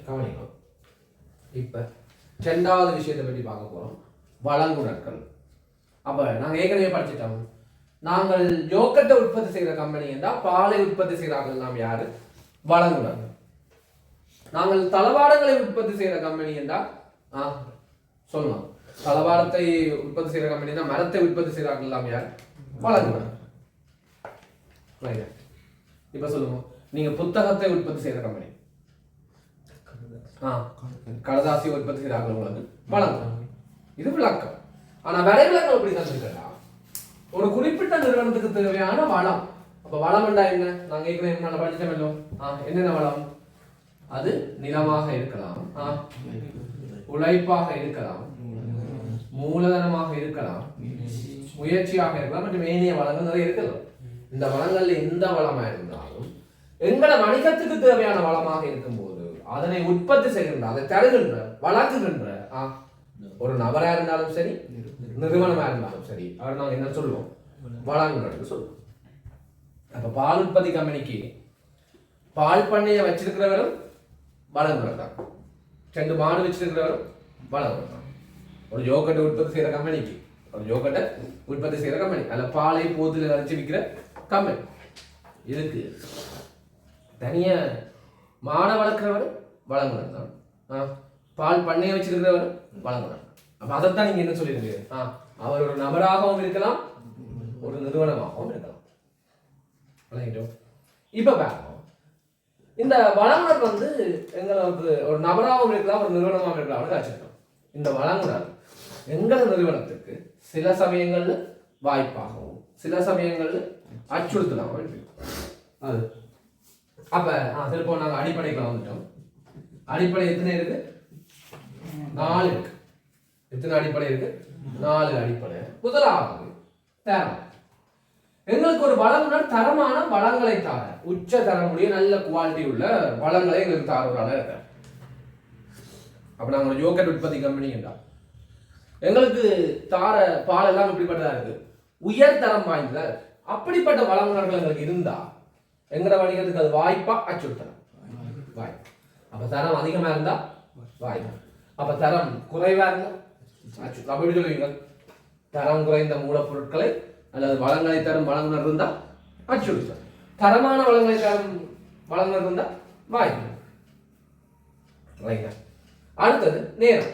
கவனிக்கும். இப்போ ரெண்டாவது விஷயத்தை பற்றி பார்க்க போகிறோம், வழங்குனர்கள். அப்போ நாங்கள் ஏற்கனவே படிச்சுட்டோம், நாங்கள் யோகட்டை உற்பத்தி செய்கிற கம்பெனி என்றால் பாலை உற்பத்தி செய்கிறார்கள் நாம் யாரு? வழங்குனர்கள். நாங்கள் தளவாடங்களை உற்பத்தி செய்கிற கம்பெனி என்றால் சொல்லலாம், தளவாடத்தை உற்பத்தி செய்கிற கம்பெனி தான் மரத்தை உற்பத்தி செய்கிறார்கள் நாம் யார்? வழங்குனர். இப்ப சொல்லுங்க, நீங்க புத்தகத்தை உற்பத்தி செய்யற கம்பெனி, கடதாசி உற்பத்தி செய்யறாங்க உங்களுக்கு வழங்கும், இது விளக்கம். ஆனா வரைவிலக்கம் எப்படி தந்துருக்கா? ஒரு குறிப்பிட்ட நிறுவனத்துக்கு தேவையான வளம். அப்ப வளம் என்றா என்ன? நாங்க ஏற்கனவே படிச்சோம். என்னென்ன வளம்? அது நிலமாக இருக்கலாம், உழைப்பாக இருக்கலாம், மூலதனமாக இருக்கலாம், முயற்சியாக இருக்கலாம், மற்றும் ஏனைய வளங்கள் நிறைய இருக்கலாம். இந்த வளங்கள்ல எந்த வளமா இருந்தாலும் எங்களை வணிகத்துக்கு தேவையான வளமாக இருக்கும்போது அதனை உற்பத்தி செய்கின்ற, அதை தருகின்ற, வழங்குகின்ற ஒரு நபரா இருந்தாலும் சரி, நிறுவனமா இருந்தாலும் சரி, அவர் நாங்கள் என்ன சொல்லுவோம்? வழங்குறது சொல்லுவோம். அப்ப பால் உற்பத்தி கம்பெனிக்கு பால் பண்ணையை வச்சிருக்கிறவரும் வழங்குறது தான், 2 மாடு வச்சிருக்கிறவரும் வழங்குறது தான். ஒரு யோகட்டை உற்பத்தி செய்யற கம்பெனிக்கு, ஒரு யோகட்டை உற்பத்தி செய்யற கம்பெனி, அல்ல பாலை போத்துல அரைச்சி விற்கிற கம்பெனி, இதுக்கு தனிய மாடை வளர்க்கிறவர் வழங்குனர் தான், பால் பண்ணையை வச்சிருக்கிறவர் வழங்குனர். அப்ப அதைத்தான் நீங்க என்ன சொல்லிருக்கீங்க? அவர் ஒரு நபராகவும் இருக்கலாம், ஒரு நிறுவனமாகவும் இருக்கலாம். இப்ப பாருங்க, இந்த வழங்குனர் வந்து எங்களுக்கு ஒரு நபராகவும் இருக்கலாம், ஒரு நிறுவனமாகவும் இருக்கலாம் காட்சிருக்கோம். இந்த வழங்குனர் எங்கள் நிறுவனத்துக்கு சில சமயங்கள்ல வாய்ப்பாகவும் சில சமயங்கள்ல அச்சுறுத்தலாகவும் இருக்கு. அது அப்ப திருப்ப நாங்க அடிப்படைக்கு வந்துட்டோம். அடிப்படை எத்தனை இருக்கு? 4 இருக்கு. எத்தனை அடிப்படை இருக்கு? 4 அடிப்படை. முதலாவது தரம். எங்களுக்கு ஒரு வழங்குனர் தரமான வளங்களை தார, உச்ச தரமுடைய நல்ல குவாலிட்டி உள்ள வளங்களை எங்களுக்கு தாரவராக இருக்க. அப்ப நாங்க ஒரு யோகட் உற்பத்தி கம்பெனி என்றால் எங்களுக்கு தார பால் எல்லாம் இப்படிப்பட்டதா இருக்கு, உயர் தரம் வாய்ந்ததா இருக்கு. அப்படிப்பட்ட வழங்குனர்கள் எங்களுக்கு இருந்தா எங்கட வணிகத்துக்கு அது வாய்ப்பா அச்சுறுத்தலாம்? வாய்ப்பு. அப்ப தரம் அதிகமா இருந்தா வாய்ப்பு, அப்ப தரம் குறைவா இருந்தா அச்சுறுத்தலாம். அப்படி சொல்லுவீங்க, தரம் குறைந்த மூலப்பொருட்களை அல்லது வளங்களை தரும் வழங்குனர் இருந்தா அச்சுறுத்தல், தரமான வளங்களை தரும் வழங்குனர் இருந்தா வாய்ப்பு. அடுத்தது நேரம்.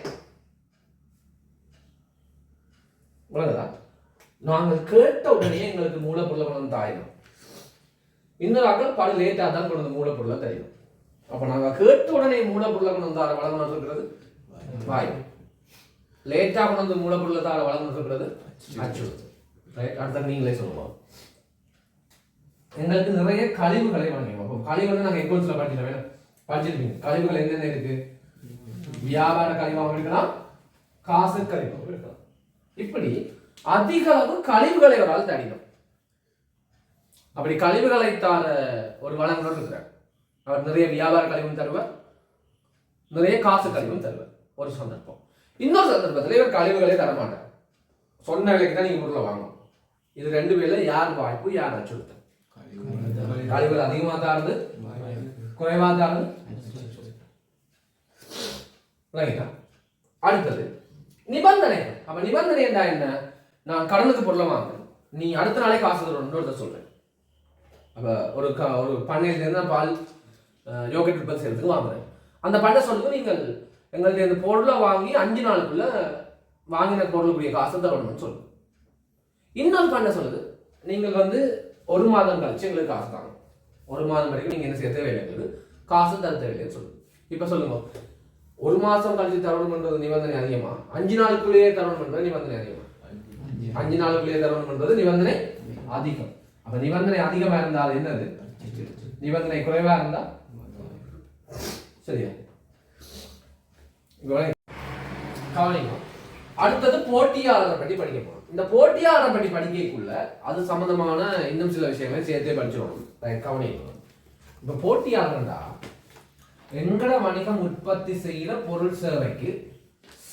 நாங்கள் கேட்ட உடனே எங்களுக்கு மூலப்பொருளை கொண்டு தாயிடும். இன்னொரு ஆக்கள் பல லேட்டா தான் கொண்டு மூலப்பொருளை தெரியும். அப்ப நாங்க கேட்ட உடனே மூலப்பொருளை கொண்டு தார வழங்குனர் இருக்கிறது வாய்ப்பு, லேட்டா கொண்டு மூலப்பொருளை தார வழங்குனர் இருக்கிறது அச்சுறுத்தல். அடுத்த நீங்களே சொல்லுவோம். எங்களுக்கு நிறைய கழிவுகளை வழங்குவோம். கழிவுகளை நாங்கள் எக்கோன்ஸ்ல படிச்சிருப்பீங்க. கழிவுகள் என்னென்ன இருக்கு? வியாபார கழிவாகவும் இருக்கலாம், காசு கழிவாகவும் இருக்கலாம். இப்படி அதிக அளவு கழிவுகளை அவரால் தடிக்கும். அப்படி கழிவுகளை தார ஒரு வழங்குனர் இருக்கிறார். அவர் நிறைய வியாபார கழிவும் தருவார், நிறைய காசு கழிவும் தருவார். ஒரு சந்தர்ப்பம். இன்னொரு சந்தர்ப்பத்தில் இவர் கழிவுகளை தரமாட்டார், சொன்ன விலைக்கு தான் நீங்க பொருளை வாங்கணும். இது 2 பேர்ல யார் வாய்ப்பு, யார் அச்சுறுத்தல்? கழிவுகள் அதிகமா தாருது, குறைவா தாருது. அடுத்தது நிபந்தனை. அப்ப நிபந்தனை என்றா என்ன? நான் கடனுக்கு பொருளை வாங்குறேன், நீ அடுத்த நாளே காசு தரணும் சொல்றேன். அப்ப ஒரு பண்ணையில இருந்து பால் யோகட் உற்பத்தி செய்யறதுக்கு வாங்குறேன். அந்த பண்ணை சொல்லுங்க, நீங்கள் எங்களுடைய அந்த பொருளை வாங்கி 5 நாளுக்குள்ள வாங்கின பொருளுக்குரிய காசை தரணும்னு சொல்லுங்க. இன்னொரு பண்ணை சொல்லுது, நீங்கள் வந்து 1 மாதம் கழிச்சு எங்களுக்கு காசு தாங்க, 1 மாதம் வரைக்கும் நீங்க என்ன செய்ய தேவையில்லை, காசு தர தேவையில்லைன்னு சொல்லுங்க. இப்ப சொல்லுங்க, 1 மாசம் கழிச்சு தரணும்ன்றது நிபந்தனை அதிகமா, 5 நாளுக்குள்ளேயே தரணும்ன்றது நிபந்தனை அதிகமா? 5 நாளுக்குள்ளேயே தரணும்ன்றது நிபந்தனை அதிகம். அப்ப நிபந்தனை அதிகமா இருந்தால் என்னது? நிபந்தனை குறைவா இருந்தா சரியா? கவனிங்க. அடுத்தது போட்டியாளரை பற்றி படிக்க போறோம். இந்த போட்டியாளரை பற்றி படிக்கக்குள்ள அது சம்பந்தமான இன்னும் சில விஷயங்களை சேர்த்தே படிச்சிடணும். கவனிங்க. இப்ப போட்டியாளர்டா எங்கட வணிகம் உற்பத்தி செய்யற பொருள் சேவைக்கு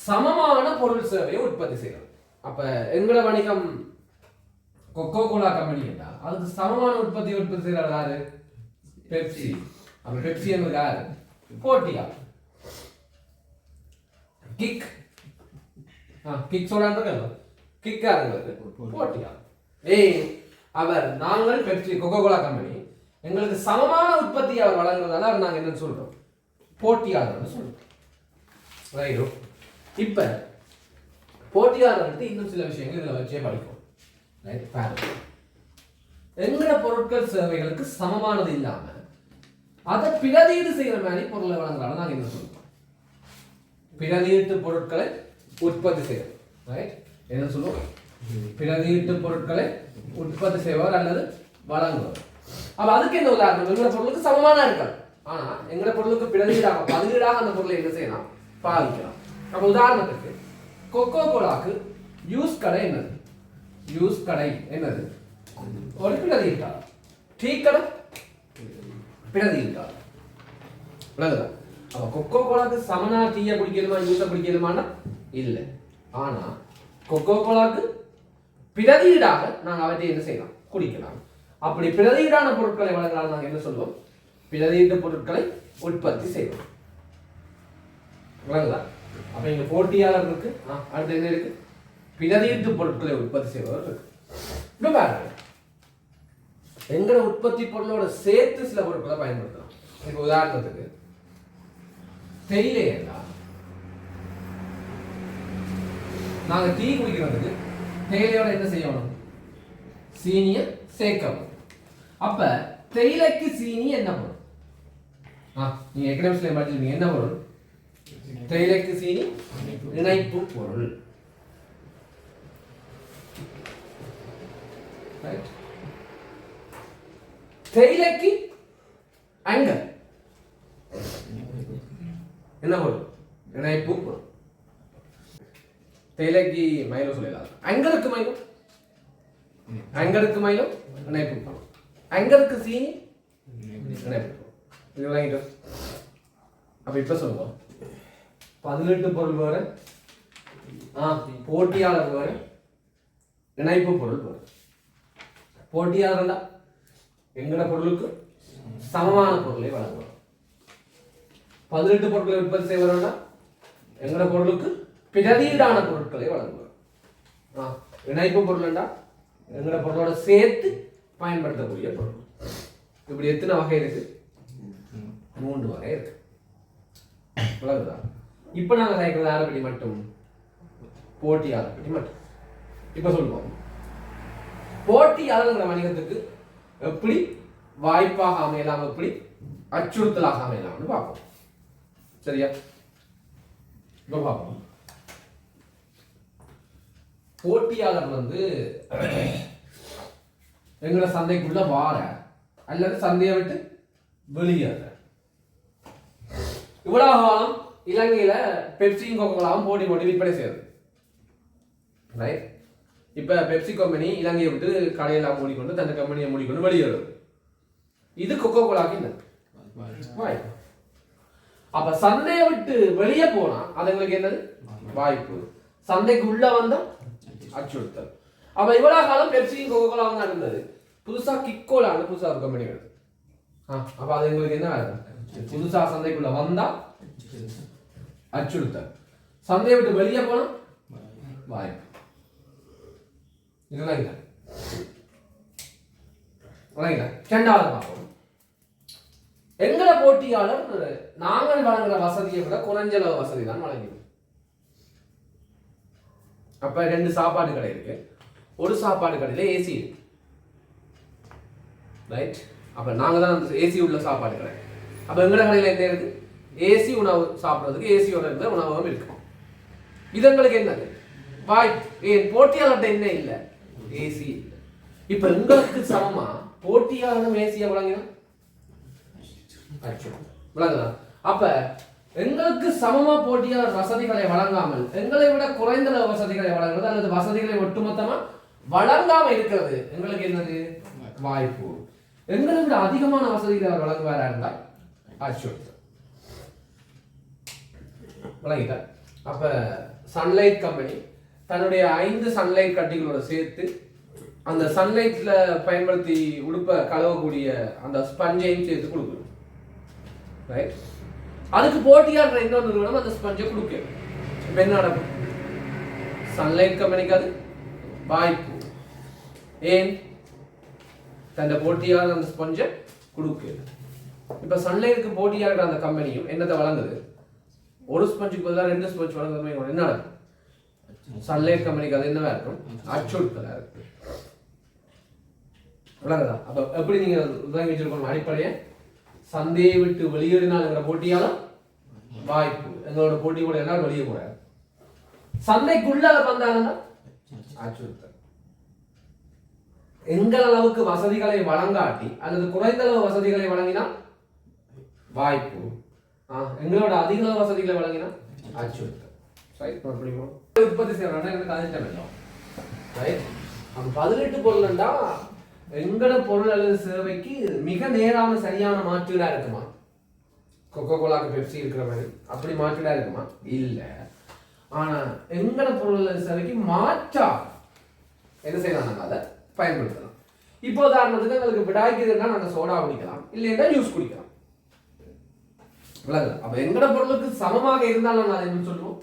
சமமான பொருள் சேவையை உற்பத்தி செய்யறது. அப்ப எங்கட வணிகம் கொக்கோ கோலா கம்பெனி என்றா அதுக்கு சமமான உற்பத்தி செய்யறது யாரு? பெப்சி. அப்ப பெப்சி என்பது யாரு? போட்டியாளர். கிக் கிக் சொல்றாங்க கிக்காரங்களுக்கு போட்டியாளர். அவர் நாங்கள் பெப்சி கொக்கோ கோலா கம்பெனி எங்களுக்கு சமமான உற்பத்தி அவர் வழங்குறதால அவர் நாங்கள் என்ன சொல்றோம் போட்டியாளர் சொல்றோம். ரைட்டோ. இப்ப போட்டியாளர்களுக்கு இன்னும் சில விஷயங்கள் இதில் வச்சே படிக்கும். எங்கட பொருட்கள் சேவைகளுக்கு சமமானது இல்லாம அதை பிரதீடு செய்யற மாதிரி பொருளை வழங்குறாங்க நாங்கள் என்ன சொல்றோம் பிரதீட்டு பொருட்களை உற்பத்தி செய்யறோம். ரைட், என்ன சொல்லுவோம் பிரதீட்டு பொருட்களை உற்பத்தி செய்வார் அல்லது வழங்குவார். அப்ப அதுக்கு என்ன உதாரணம் எங்கட பொருளுக்கு சமமான இருக்காது ஆனா எங்கட பொருளுக்கு பிரதீடாக பதிலீடாக அந்த பொருளை என்ன செய்யலாம் பாதிக்கலாம். அப்ப உதாரணத்துக்கு கொக்கோ கோலாக்கு யூஸ் கடை என்னது யூஸ் கடை என்னது ஒரு பிரதீட்டார். டீ கடை பிரதீட்டார். விளங்குதா? அப்ப கொக்கோ கோலாக்கு சமனா டீயை குடிக்கணுமா யூஸை குடிக்கணுமானா இல்லை. ஆனா கொக்கோ கோலாக்கு பிரதீடாக நாங்கள் அவற்றை என்ன செய்யலாம் குடிக்கலாம். அப்படி பிரதீடான பொருட்களை வழங்கலாம் நாங்கள் என்ன சொல்லுவோம் பிரதீட்டு பொருட்களை உற்பத்தி செய்வோம். விளங்குதா? அப்ப இங்க போட்டியாளர் இருக்கு, அடுத்து என்ன இருக்கு பிரதீட்டு பொருட்களை உற்பத்தி செய்பவர் இருக்கு. இப்ப பாருங்க எங்கட உற்பத்தி பொருளோட சேர்த்து சில பொருட்களை பயன்படுத்தலாம். இப்போ உதாரணத்துக்கு தேயிலை எல்லாம் நாங்க டீ குடிக்கிறதுக்கு தேயிலையோட என்ன செய்யணும் சீனிய சேர்க்கணும். அப்ப தேயிலைக்கு சீனி என்ன பொருள் நீங்க எக்கனாமிக்ஸ்ல படிச்சிருக்கீங்க என்ன பொருள் தேயிலைக்கு சீனி இணைப்பு பொருள். தேயிலைக்கு அங்கர் என்ன பொருள் இணைப்பு பொருள். தேயிலைக்கு மயிலும் சொல்லலாம் அங்கருக்கு மயிலும் அங்கருக்கு மயிலும் இணைப்பு பொருள். அங்கருக்கு சீனி இணைப்பு பொருள். இது வாங்கிட்டோம். அப்ப இப்ப சொல்லுவோம் 18 பொருள் வேற போட்டியாளர் வேற இணைப்பு பொருள் வேற. போட்டியாளர் எங்கட பொருளுக்கு சமமான பொருளை வழங்குவோம். 18 பொருட்களை உற்பத்தி செய்வதா எங்கட பொருளுக்கு பிரதீடான பொருட்களை வழங்குவோம். இணைப்பு பொருள் எங்கட பொருளோட சேர்த்து பயன்படுத்தக்கூடிய பொருள். இப்படி எத்தனை வகை இருக்கு 3 வகை இருக்கு. வழங்குதா? இப்ப நாங்க சைக்கிள் யாரை பற்றி மட்டும் போட்டியாளர் பற்றி மட்டும் இப்ப சொல்லுவோம் போட்டியாளர் வணிகத்துக்கு எப்படி வாய்ப்பாக அமையலாம் எப்படி அச்சுறுத்தலாக அமையலாம்னு பார்ப்போம். சரியா? இப்ப பார்ப்போம். போட்டியாளர் எங்களோட சந்தைக்குள்ள வார அல்லது சந்தையை விட்டு வெளியேற. இவ்வளவு காலம் இலங்கையில பெப்சியும் கோகோலாவும் போட்டி போட்டு விற்பனை செய்யுது. ரைட், இப்ப பெப்சி கம்பெனி இலங்கையை விட்டு கடையெல்லாம் மூடிக்கொண்டு தன் கம்பெனியை மூடிக்கொண்டு வெளியேறுது. இது கொக்கோ கோலாக்கு இல்லை. அப்ப சந்தையை விட்டு வெளியே போனா அது எங்களுக்கு என்னது வாய்ப்பு. சந்தைக்கு உள்ள வந்தா அச்சுறுத்தல். அப்ப இவ்வளவு காலம் பெப்சியும் கொக்கோ கோலாவும் தான் இருந்தது. புதுசா கிக்கோலான்னு புதுசா ஒரு கம்பெனி வருது. அப்ப அது எங்களுக்கு என்ன ஆகுது புதுசா சந்தைக்குள்ள வந்தா அச்சுறுத்தல். சந்தையை விட்டு வெளியே போனா வாய்ப்பு. இதெல்லாம் இல்லை. இரண்டாவது பார்ப்போம். எங்களை போட்டியாளர் நாங்கள் வழங்குற வசதியை விட குறைஞ்சளவு வசதி தான் வழங்கிடும். அப்ப 2 சாப்பாடு கடை இருக்கு. ஒரு சாப்பாடு கடையில ஏசி இருக்கு. ரைட், அப்ப நாங்க தான் அந்த ஏசி உள்ள சாப்பாடு கடை. அப்ப எங்கட கடையில என்ன இருக்கு ஏசி உணவு சாப்பிட்றதுக்கு ஏசியோட இருந்த உணவகம் இருக்கு. இது எங்களுக்கு என்னது வாய்ப்பு. ஏன் போட்டியாளர்கிட்ட என்ன இல்லை ஏசி இல்லை. இப்ப எங்களுக்கு சமமா போட்டியாளரும் ஏசியை வழங்கினா விளங்குதா? அப்ப எங்களுக்கு சமமா போட்டியாளர் வசதிகளை வழங்காமல் எங்களை விட குறைந்த வசதிகளை வழங்குறது அல்லது வசதிகளை ஒட்டுமொத்தமா வழங்காம இருக்கிறது எங்களுக்கு என்னது வாய்ப்பு. எங்களை விட அதிகமான வசதிகளை அவர் வழங்குவாரா இருந்தால் அச்சுறுத்தல். விளங்கிட்டா? அப்ப சன்லைட் கம்பெனி தன்னுடைய 5 சன்லைட் கட்டிகளோட சேர்த்து அந்த சன்லைட்ல பயன்படுத்தி உடுப்ப கலவக்கூடிய அந்த ஸ்பஞ்சையும் சேர்த்து கொடுக்கணும். ரைட், அதுக்கு போட்டியாடுற இன்னொரு நிறுவனம் அந்த ஸ்பஞ்சை கொடுக்கும். இப்ப என்ன நடக்கும்? சன்லைட் கம்பெனிக்கு அது வாய்ப்பு. ஏன்? தன் போட்டியாளர் அந்த ஸ்பஞ்சை கொடுக்கு. இப்ப சன்லைட்டுக்கு போட்டியாடுற அந்த கம்பெனியும் என்னத்தை வழங்குது? ஒரு ஸ்பஞ்சுக்கு பதிலாக 2 ஸ்பஞ்ச் வழங்குறது. என்ன நடக்கும்? சன்லைட் கம்பெனிக்கு அது என்னவா இருக்கும்? அச்சுறுத்தலா இருக்கு. விளங்குதா? அப்ப எப்படி நீங்க உதவி வச்சிருக்கணும்? அடிப்படையை சந்தையை விட்டு வெளியேறினால் என்ற போட்டியாளர் வாய்ப்பு. எங்களோட போட்டி கூட என்ன வெளியே கூடாது. சந்தைக்குள்ள வந்தாங்கன்னா அச்சுறுத்தல். எங்கள் அளவுக்கு வசதிகளை வழங்காட்டி அல்லது குறைந்த அளவு வசதிகளை வழங்கினா வாய்ப்பு. எங்களோட அதிக அளவு வசதிகளை வழங்கினா அச்சுறுத்தல். உற்பத்தி செய்யறோம்னா எனக்கு அதிர்ஷ்டம் இல்லை. அந்த 18 பொருள்டா எங்கட பொருள் அல்லது சேவைக்கு மிக நேரான சரியான மாற்றீடா இருக்குமா? கொக்கோ கோலாக்கு பெப்சி இருக்கிற மாதிரி அப்படி மாற்றீடா இருக்குமா? இல்ல. ஆனா எங்கட பொருள் அல்லது சேவைக்கு மாற்றா என்ன செய்யலாம்? நாங்க அதை பயன்படுத்தலாம். இப்போ உதாரணத்துக்கு எங்களுக்கு விடாய்க்குதுன்னா நாங்க சோடா குடிக்கலாம், இல்லைன்னா ஜூஸ் குடிக்கலாம். விளங்குதா? அப்ப எங்கட பொருளுக்கு சமமாக இருந்தாலும் நாங்க அதை என்ன சொல்லுவோம்?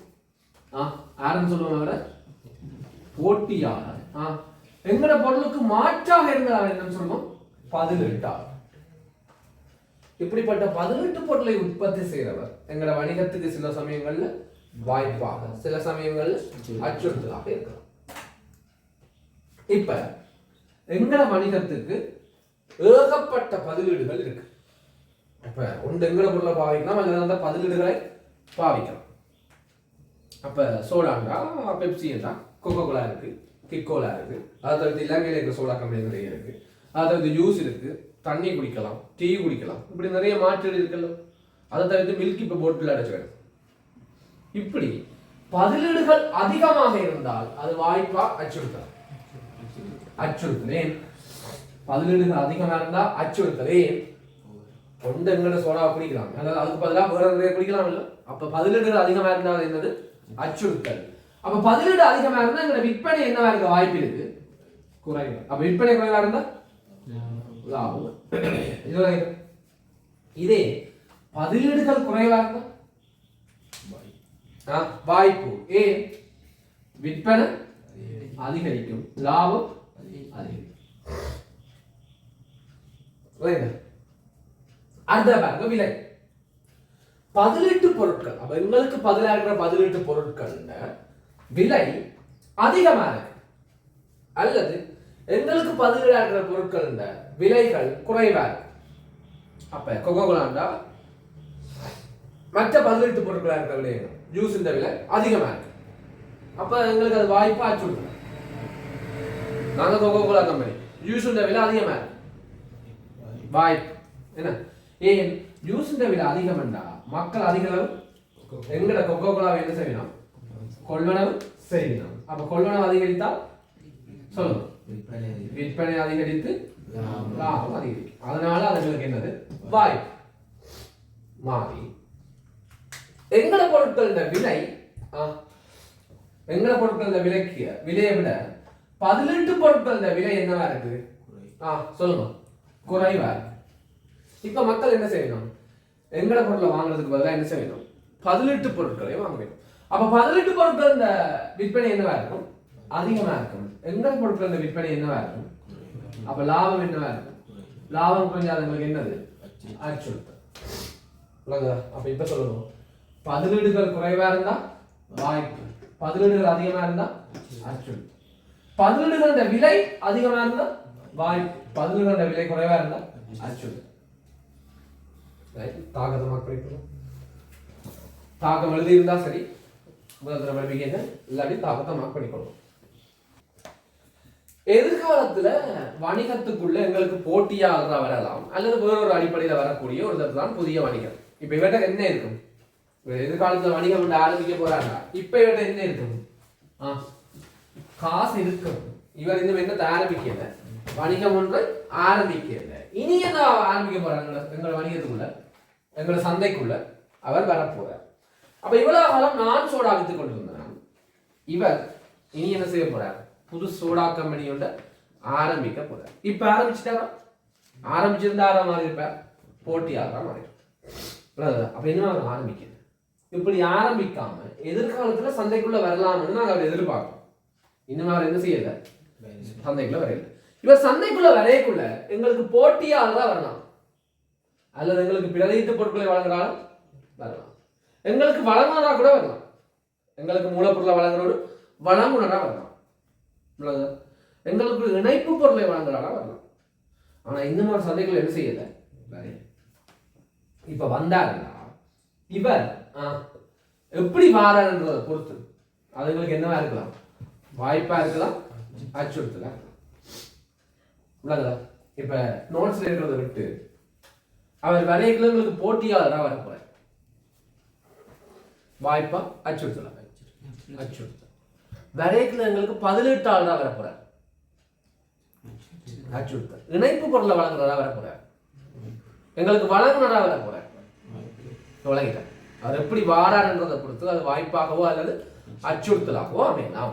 யாருன்னு சொல்லுவாங்க? போட்டியாளர். எங்கட பொருளுக்கு மாற்றாக இருந்தால் என்னன்னு சொல்லுவோம்? 18. இப்படிப்பட்ட 18 பொருளை உற்பத்தி செய்கிறவர் எங்கட வணிகத்துக்கு சில சமயங்கள்ல வாய்ப்பாக, சில சமயங்கள்ல அச்சுறுத்தலாக இருக்கலாம். இப்ப எங்கட வணிகத்துக்கு ஏகப்பட்ட பதிலீடுகள் இருக்கு. இப்ப ஒன்று எங்கட பொருளை பாவிக்கலாம், அல்லது அந்த பதிலீடுகளை பாவிக்கலாம். அப்ப சோடாண்டா, பெப்சிண்டா, கொக்கோ கோலா இருக்கு, கிக்கோலா இருக்கு, அதை தவிர்த்து இலங்கையில் இருக்கிற சோடா கம்பெனி நிறைய இருக்கு, அதை தவிர்த்து ஜூஸ் இருக்கு, தண்ணி குடிக்கலாம், டீ குடிக்கலாம், இப்படி நிறைய மாற்று இருக்குல்ல. அதை தவிர்த்து மில்க் இப்போ போட்டில் அடைச்சு. இப்படி பதிலீடுகள் அதிகமாக இருந்தால் அது வாய்ப்பா அச்சுறுத்தல்? அச்சுறுத்தல். ஏன்? பதிலீடுகள் அதிகமாக இருந்தா அச்சுறுத்தல். ஏன்? கொண்டு எங்கட சோடா குடிக்கலாம், அதாவது அதுக்கு பதிலாக வேற நிறைய குடிக்கலாம் இல்லை. அப்ப பதிலீடுகள் அதிகமாக இருந்தால் என்னது? அச்சுறுத்தல். அப்ப பதிலீடு அதிகமா இருந்தா எங்க விற்பனை என்னவா இருக்க வாய்ப்பு இருக்கு? குறைவு. அப்ப விற்பனை குறைவா இருந்தா லாபம். இதே பதிலீடுகள் குறைவா இருந்தா வாய்ப்பு. ஏன்? விற்பனை அதிகரிக்கும், லாபம் அதிகரிக்கும். அடுத்த பாருங்க விலை. 18 பொருட்கள். அப்ப எங்களுக்கு பதிலாகிற 18 பொருட்கள் விலை அதிகமா இருக்கு, அல்லது எங்களுக்கு பதிலாகிற பொருட்கள் விலைகள் குறைவா இருக்கு. அப்ப கொக்கோ கோலாண்டா மற்ற 18 பொருட்களா இருக்கிற விலை, ஜூஸ் இந்த விலை அதிகமா இருக்கு. அப்ப எங்களுக்கு அது வாய்ப்பா அச்சுறுத்தல். நாங்க கொக்கோ கோலா கம்பெனி, ஜூஸ் இந்த விலை அதிகமா இருக்கு, வாய்ப்பு. என்ன? ஏன்? ஜூஸ் இந்த விலை அதிகம்டா மக்கள் அதிக அளவு எங்கட கொக்கோ கோலாவை என்ன செய்யணும்? கொள்வனவு செய்யணும். அப்ப கொள்வனவு அதிகரித்தால் சொல்லுங்க, விற்பனை அதிகரித்து லாபம் அதிகரிக்கும். அதனால அதுங்களுக்கு என்னது? வாய்ப்பு. மாறி எங்கட பொருட்கள் விலை, எங்கட பொருட்கள் விலைக்கு விலையை விட 18 பொருட்கள் விலை என்னவா இருக்கு? சொல்லுங்க, குறைவா இருக்கு. இப்ப மக்கள் என்ன செய்யணும்? எங்கட பொருளை வாங்குறதுக்கு பதிலாக என்ன செய்யணும்? 18 பொருட்களை வாங்க வேண்டும். அப்ப 18 பொருட்கள் இந்த விற்பனை என்னவா இருக்கும்? அதிகமா இருக்கும். எங்கட பொருட்கள் இந்த விற்பனை என்னவா இருக்கும்? அப்ப லாபம் என்னவா இருக்கும்? லாபம் குறைஞ்சாதவங்களுக்கு என்னது? அச்சுறுத்தல். அப்ப இப்ப சொல்லணும், பதிலீடுகள் குறைவா இருந்தா வாய்ப்பு, பதிலீடுகள் அதிகமா இருந்தா அச்சுறுத்தல். பதிலீடுகள் விலை அதிகமா இருந்தா வாய்ப்பு, பதிலீடுகள் விலை குறைவா இருந்தா அச்சுறுத்தல். தாக்கத்தை மார்க் பண்ணிக்கணும். தாக்கம் எழுதி இருந்தா சரி, முதல் தடவை படிப்பீங்க, இல்லாட்டி தாக்கத்தை மார்க் பண்ணிக்கணும். எதிர்காலத்துல வணிகத்துக்குள்ள எங்களுக்கு போட்டியாளரா வரலாம், அல்லது வேறொரு அடிப்படையில வரக்கூடிய ஒரு தான் புதிய வணிகம். இப்ப இவட்ட என்ன இருக்கும்? எதிர்காலத்துல வணிகம் ஆரம்பிக்க போறாங்க. இப்ப இவட்ட என்ன இருக்கும்? காசு இருக்கும். இவர் இன்னும் என்ன ஆரம்பிக்கல, வணிகம் ஒன்றை ஆரம்பிக்கல. இனி என்ன ஆரம்பிக்க போறாங்க? எங்களோட வணிகத்துக்குள்ள, எங்களோட சந்தைக்குள்ள அவர் வரப்போறார். அப்ப இவ்வளவு காலம் நான் சோடா வித்துக் கொண்டிருந்தேன். இவர் இனி என்ன செய்ய போறார்? புது சோடா கம்பெனி ஒன்றை ஆரம்பிக்க போறார். இப்ப ஆரம்பிச்சுட்டாரா? ஆரம்பிச்சிருந்தா மாறி இருப்பார், போட்டியாளரா மாறி. அப்ப என்ன ஆரம்பிக்குது. இப்படி ஆரம்பிக்காம எதிர்காலத்துல சந்தைக்குள்ள வரலாம்னு நாங்க அதை எதிர்பார்க்கோம். இன்னும் அவர் என்ன செய்யல, சந்தைக்குள்ள வரையில. இப்ப சந்தைக்குள்ள வரையக்குள்ள எங்களுக்கு போட்டியால் தான் வரலாம், அல்லது எங்களுக்கு பிரதித்த பொருட்களை வழங்குறாலும் வரலாம், எங்களுக்கு வழங்குனரா கூட வரலாம், எங்களுக்கு மூலப்பொருளை வழங்குறோடு வழங்குனரா வரலாம், எங்களுக்கு இணைப்பு பொருளை வழங்குறாரா வரலாம். ஆனா இந்த மாதிரி சந்தைக்குள்ள என்ன செய்யல வரையில. இப்ப வந்தாருன்னா இவர் எப்படி வாரான்றதை பொறுத்து அதுங்களுக்கு என்னவா இருக்கலாம், வாய்ப்பா இருக்கலாம், அச்சுறுத்தலா இருக்கலாம். இப்ப நோட்ஸ்ல இருக்கிறத விட்டு அவர் வரைக்குள்ள எங்களுக்கு போட்டியாளராக வரப்போற வாய்ப்பா அச்சுறுத்தலா, அச்சுறுத்தல். வரைக்குள்ள எங்களுக்கு பதிலீட்டாளராக வரப்போற அச்சுறுத்தல். இணைப்பு பொருளை வழங்குறதா வரப்போற, எங்களுக்கு வழங்குனரா வரப்போற விளங்கிட்டார். அது எப்படி வாரான்றதை பொறுத்து அது வாய்ப்பாகவோ அல்லது அச்சுறுத்தலாகவோ அமையலாம்.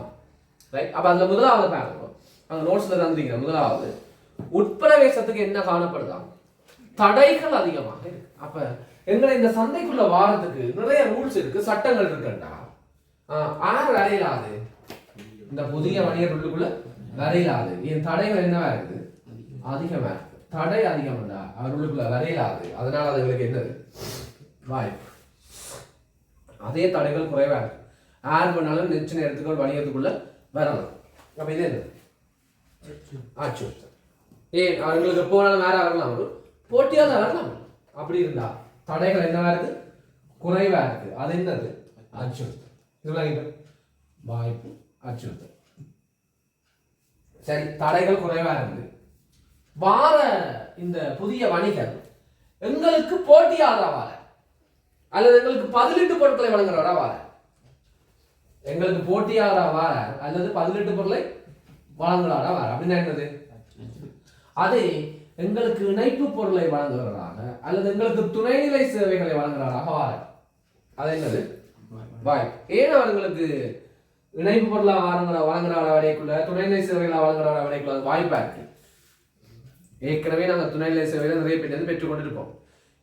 ரைட். அப்ப அதுல முதலாவது பாருங்க, அந்த நோட்ஸ்ல தந்திருக்கிற முதலாவது உட்பிரவேசத்துக்கு என்ன காணப்படுதாம், தடைகள் அதிகமாக இருக்கு. அப்ப எங்களை இந்த சந்தைக்குள்ள வாரத்துக்கு நிறைய ரூல்ஸ் இருக்கு, சட்டங்கள் இருக்குண்டா. ஆறு வரையிலாது, இந்த புதிய வணிகர் உள்ளுக்குள்ள வரையிலாது. என் தடைகள் என்னவா இருக்குது, அதிகமா இருக்கு. தடை அதிகம் இல்ல, அவர்களுக்குள்ள வரையிலாது. அதனால அதுகளுக்கு என்னது வாய்ப்பு. அதே தடைகள் குறைவா இருக்கு. யார் பண்ணாலும் நெச்சு நேரத்துக்கு வணிகத்துக்குள்ள வரலாம். அப்ப இது என்ன அச்சுறுத்தல். ஏன் அவர்களுக்கு போனாலும் வேற வரலாம், ஒரு போட்டியால வரலாம். அப்படி இருந்தா தடைகள் என்னவா இருக்கு, குறைவா இருக்கு. அது என்னது அச்சுறுத்தல். இது வாய்ப்பு, அச்சுறுத்தல். சரி, தடைகள் குறைவா இருக்கு. வார இந்த புதிய வணிகர் எங்களுக்கு போட்டியாளரா வார, அல்லது எங்களுக்கு பதிலீட்டு பொருட்களை வழங்குறவரா வார. எங்களுக்கு போட்டியாளரா வார அல்லது பதிலீட்டு பொருட்களை வழங்குறாரா வார. அப்படின்னா என்னது, அதே எங்களுக்கு இணைப்பு பொருளை வழங்குகிறவராக அல்லது எங்களுக்கு துணைநிலை சேவைகளை வழங்குறாராக வார. அது என்னது வாய்ப்பு. ஏன் அவர்களுக்கு இணைப்பு பொருளா வழங்குற வரைக்குள்ள துணைநிலை சேவைகளை வழங்குற வரைக்குள்ள அது வாய்ப்பா இருக்கு. ஏற்கனவே நாங்கள் துணைநிலை சேவையில நிறைய பேர் பெற்றுக் கொண்டிருப்போம்.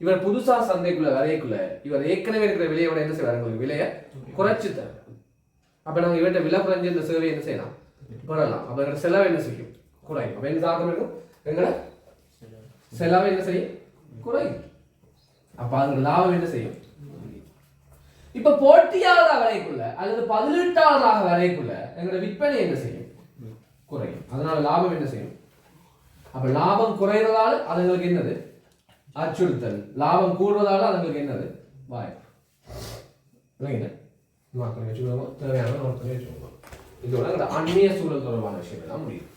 இவர் புதுசா சந்தைக்குள்ள வரைக்குள்ள இவர் ஏற்கனவே இருக்கிற விலையோட என்ன செய்வார், விலையை குறைச்சு தர. அப்ப நாங்க இவர்கிட்ட விலை குறைஞ்சு இந்த சேவை என்ன செய்யலாம், பெறலாம். அப்ப எங்களோட செலவு என்ன செய்யும், குறையும். அப்ப என்ன சாதகம் இருக்கும், எங்களை செலவு என்ன செய்யும், குறையும். அப்ப அதோட லாபம் என்ன செய்யும். இப்ப போட்டியாளராக வரைக்குள்ள அல்லது பதிலீட்டாளராக வரைக்குள்ள எங்களோட விற்பனை என்ன செய்யும், குறையும். அதனால லாபம் என்ன செய்யும். அப்ப லாபம் குறைறதால அதுங்களுக்கு என்னது அச்சுறுத்தல், லாபம் கூடுவதால அதுங்களுக்கு என்னது வாய்ப்பு. தேவையான இதோட அந்நிய சூழல் தொடர்பான விஷயம் எல்லாம் முடியும்.